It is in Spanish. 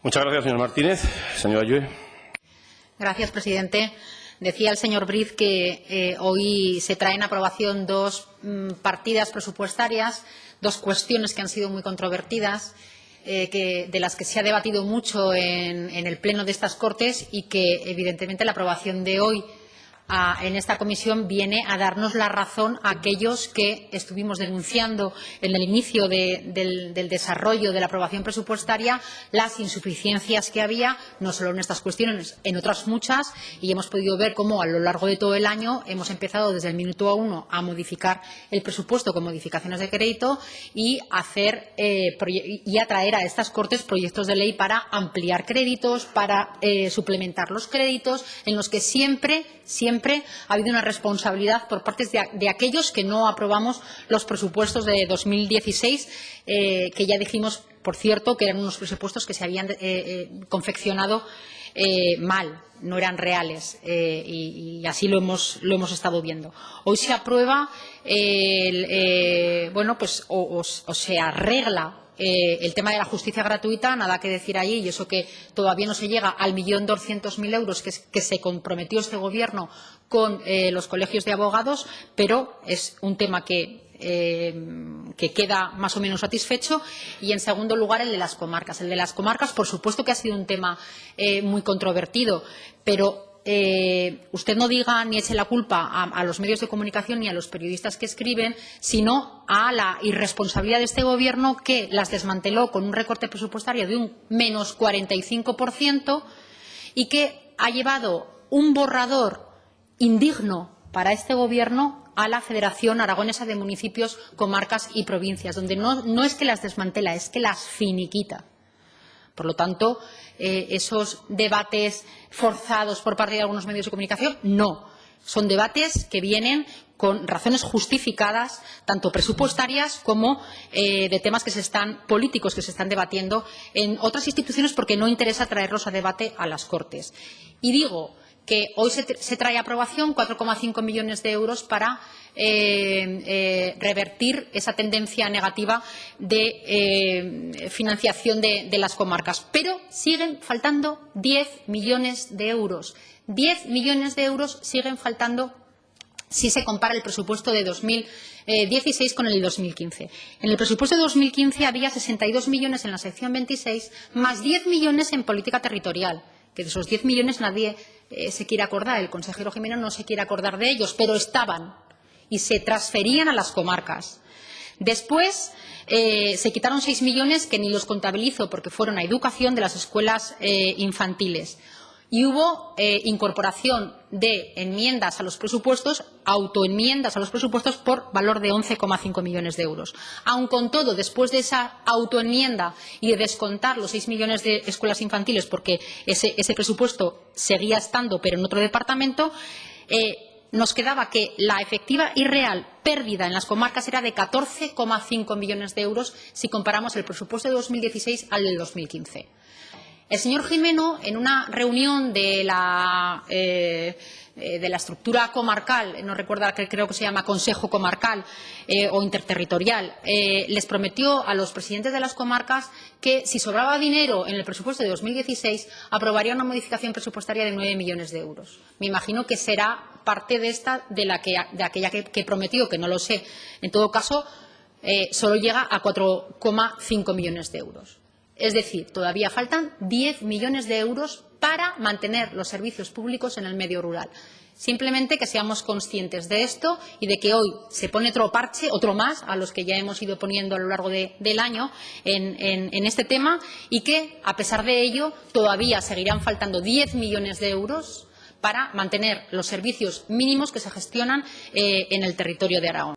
Muchas gracias, señor Martínez. Señora Ayue. Gracias, presidente. Decía el señor Briz que hoy se traen a aprobación dos partidas presupuestarias, dos cuestiones que han sido muy controvertidas, de las que se ha debatido mucho en el Pleno de estas Cortes y que, evidentemente, la aprobación de hoy en esta comisión viene a darnos la razón a aquellos que estuvimos denunciando en el inicio del desarrollo de la aprobación presupuestaria las insuficiencias que había, no solo en estas cuestiones, en otras muchas, y hemos podido ver cómo a lo largo de todo el año hemos empezado desde el minuto 1 a modificar el presupuesto con modificaciones de crédito y a traer a estas Cortes proyectos de ley para ampliar créditos, para suplementar los créditos, en los que siempre ha habido una responsabilidad por parte de aquellos que no aprobamos los presupuestos de 2016, que ya dijimos, por cierto, que eran unos presupuestos que se habían confeccionado mal, no eran reales, y así lo hemos estado viendo. Hoy se aprueba, o se arregla el tema de la justicia gratuita, nada que decir allí, y eso que todavía no se llega al 1.200.000 euros que se comprometió este Gobierno con los colegios de abogados, pero es un tema que queda más o menos satisfecho. Y, en segundo lugar, el de las comarcas. El de las comarcas, por supuesto que ha sido un tema muy controvertido, pero usted no diga ni eche la culpa a los medios de comunicación ni a los periodistas que escriben, sino a la irresponsabilidad de este Gobierno, que las desmanteló con un recorte presupuestario de un menos 45% y que ha llevado un borrador indigno para este Gobierno a la Federación Aragonesa de Municipios, Comarcas y Provincias, donde no es que las desmantela, es que las finiquita. Por lo tanto, esos debates forzados por parte de algunos medios de comunicación, no. Son debates que vienen con razones justificadas, tanto presupuestarias como de temas políticos que se están debatiendo en otras instituciones, porque no interesa traerlos a debate a las Cortes. Y digo que hoy se trae a aprobación 4,5 millones de euros para revertir esa tendencia negativa de financiación de las comarcas. Pero siguen faltando 10 millones de euros. 10 millones de euros siguen faltando si se compara el presupuesto de 2016 con el de 2015. En el presupuesto de 2015 había 62 millones en la sección 26, más 10 millones en política territorial, que de esos 10 millones nadie se quiere acordar. El consejero Jimeno no se quiere acordar de ellos, pero estaban y se transferían a las comarcas. Después se quitaron 6 millones que ni los contabilizo porque fueron a educación de las escuelas infantiles. Y hubo incorporación de enmiendas a los presupuestos, autoenmiendas a los presupuestos por valor de 11,5 millones de euros. Aun con todo, después de esa autoenmienda y de descontar los 6 millones de escuelas infantiles, porque ese presupuesto seguía estando, pero en otro departamento, nos quedaba que la efectiva y real pérdida en las comarcas era de 14,5 millones de euros si comparamos el presupuesto de 2016 al del 2015. El señor Jimeno, en una reunión de la estructura comarcal, no recuerdo, creo que se llama Consejo Comarcal o Interterritorial, les prometió a los presidentes de las comarcas que, si sobraba dinero en el presupuesto de 2016, aprobaría una modificación presupuestaria de 9 millones de euros. Me imagino que será parte de aquella que prometió, que no lo sé. En todo caso, solo llega a 4,5 millones de euros. Es decir, todavía faltan 10 millones de euros para mantener los servicios públicos en el medio rural. Simplemente que seamos conscientes de esto y de que hoy se pone otro parche, otro más, a los que ya hemos ido poniendo a lo largo del año en este tema, y que, a pesar de ello, todavía seguirán faltando 10 millones de euros para mantener los servicios mínimos que se gestionan en el territorio de Aragón.